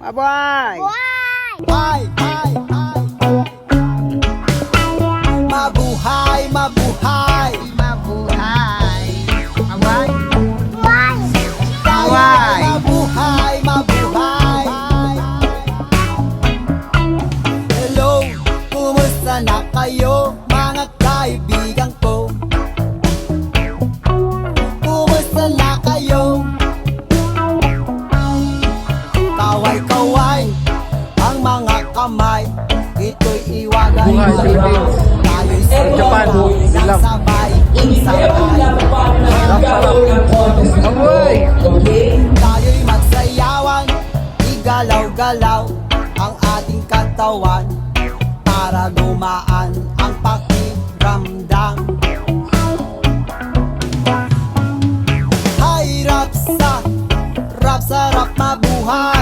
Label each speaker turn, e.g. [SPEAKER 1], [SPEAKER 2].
[SPEAKER 1] Mabuhay!
[SPEAKER 2] Ay, ay, ay. Mabuhay, mabuhay.
[SPEAKER 1] Mabuhay! Mabuhay!
[SPEAKER 2] Tayo
[SPEAKER 1] Mabuhay.
[SPEAKER 2] ay mabuhay, mabuhay. Hello, kumusta na kayo mga kaibigan ko? Kumusta na kayo? Kaway-kaway ang mga kamay, ito'y iwagay.
[SPEAKER 3] Buhay, Philippines.
[SPEAKER 2] Tayo'y
[SPEAKER 3] Japan,
[SPEAKER 2] ng
[SPEAKER 3] love.
[SPEAKER 2] sabay, sabay.
[SPEAKER 3] Mabuhay!
[SPEAKER 2] Tayo'y magsayawan, igalaw-galaw ang ating katawan para gumaan ang pakiramdam. Hay rap sa rap, sarap mabuhay.